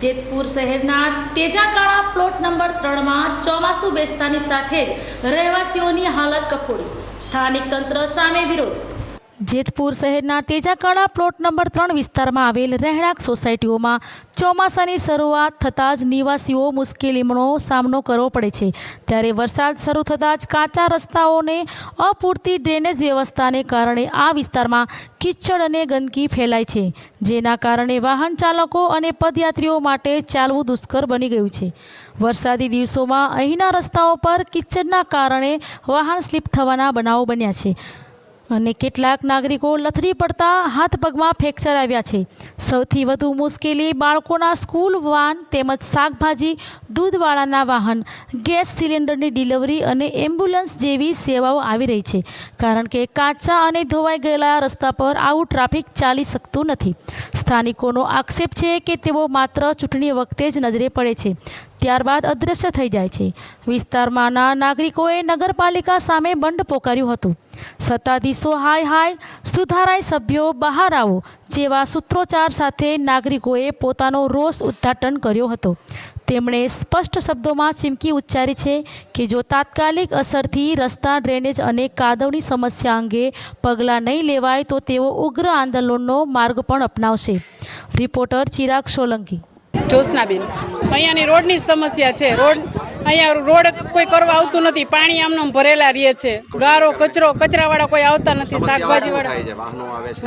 જેતપુર શહેરના તેજાકાળા plot number 3 માં ચોમાસું બેસતાની સાથે જ રહેવાસીઓની હાલત કફોડી, સ્થાનિક તંત્ર સામે વિરોધ। જેતપુર શહેરના તેજાકાળા પ્લોટ નંબર 3 વિસ્તારમાં આવેલ રહેણાંક સોસાયટીઓમાં ચોમાસાની શરૂઆત થતાં જ નિવાસીઓ મુશ્કેલીનો સામનો કરવો પડે છે। ત્યારે વરસાદ શરૂ થતાં જ કાચા રસ્તાઓને અપૂરતી ડ્રેનેજ વ્યવસ્થાને કારણે આ વિસ્તારમાં કિચડ અને ગંદકી ફેલાય છે, જેના કારણે વાહન ચાલકો અને પદયાત્રીઓ માટે ચાલવું દુષ્કર બની ગયું છે। વરસાદી દિવસોમાં અહીંના રસ્તાઓ પર કિચડના કારણે વાહન સ્લીપ થવાના બનાવો બન્યા છે અને કેટલાક નાગરિકો લથડી પડતા હાથ પગમાં ફ્રેક્ચર આવ્યા છે। સૌથી વધુ મુશ્કેલી બાળકોના સ્કૂલ વાન તેમજ શાકભાજી, દૂધવાળાના વાહન, ગેસ સિલિન્ડરની ડિલિવરી અને એમ્બ્યુલન્સ જેવી સેવાઓ આવી રહી છે, કારણ કે કાચા અને ધોવાઈ ગયેલા રસ્તા પર આવું ટ્રાફિક ચાલી શકતું નથી। સ્થાનિકોનો આક્ષેપ છે કે તેઓ માત્ર ચૂંટણી વખતે જ નજરે પડે છે, ત્યારબાદ અદૃશ્ય થઈ જાય છે। વિસ્તારમાંના નાગરિકોએ નગરપાલિકા સામે બંધ પોકાર્યું હતું। સત્તાધીશો હાય હાય, સુધારાય સભ્યો બહાર આવો જેવા સૂત્રોચ્ચાર સાથે નાગરિકોએ પોતાનો રોષ ઉદ્ઘાટન કર્યો હતો। તેમણે સ્પષ્ટ શબ્દોમાં ચીમકી ઉચ્ચારી છે કે જો તાત્કાલિક અસરથી રસ્તા, ડ્રેનેજ અને કાદવની સમસ્યા અંગે પગલાં નહીં લેવાય તો તેઓ ઉગ્ર આંદોલનનો માર્ગ પણ અપનાવશે। રિપોર્ટર ચિરાગ સોલંકી। જોશનાબેન, અહીંયાની રોડની સમસ્યા છે। અહીંયા રોડ કોઈ કરવા આવતું નથી, પાણી આમનો ભરેલા રહે છે, ગારો કચરાવાળા કોઈ આવતા નથી,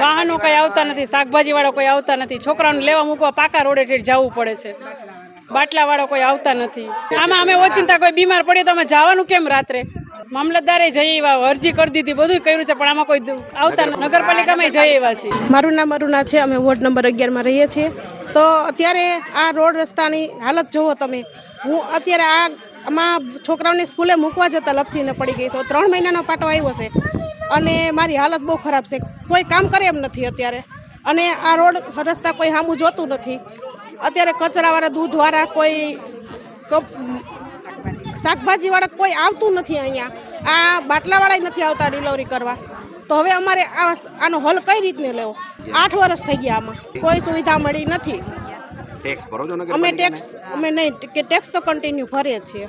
વાહનો કોઈ આવતા નથી, શાકભાજીવાળા કોઈ આવતા નથી, છોકરાઓને લેવા મૂકવા પાકા રોડે ઠેઠ જવું પડે છે, બાટલાવાળા કોઈ આવતા નથી। આમાં અમે ઓચિંતા કોઈ બીમાર પડીએ તો અમે જવાનું કેમ રાત્રે? મામલતદારે જઈ આવ્યા, અરજી કરી દીધી, બધું કર્યું છે, પણ આમાં કોઈ આવતા નથી। નગરપાલિકામાં જઈ આવ્યા છીએ। મારું નામ અરુણા છે, અમે વોર્ડ નંબર 11 માં રહીએ છીએ। તો અત્યારે આ રોડ રસ્તાની હાલત જુઓ તમે। હું અત્યારે આમાં છોકરાઓને સ્કૂલે મૂકવા જતાં લપસીને પડી ગઈ છું। 3 મહિનાનો પાટો આવ્યો છે અને મારી હાલત બહુ ખરાબ છે, કોઈ કામ કરે એમ નથી અત્યારે, અને આ રોડ રસ્તા કોઈ સામું જોતું નથી। અત્યારે કચરાવાળા, દૂધવાળા, કોઈ શાકભાજીવાળા કોઈ આવતું નથી અહીંયા, આ બાટલાવાળા નથી આવતા ડિલિવરી કરવા। તો હવે અમારે આનો હલ કઈ રીતને લેવો? 8 વર્ષ થઈ ગયા, આમાં કોઈ સુવિધા મળી નથી। ટેક્સ ભરો છો? અમે ટેક્સ અમે નહીં કે ટેક્સ તો કન્ટિન્યુ ભરીએ છીએ।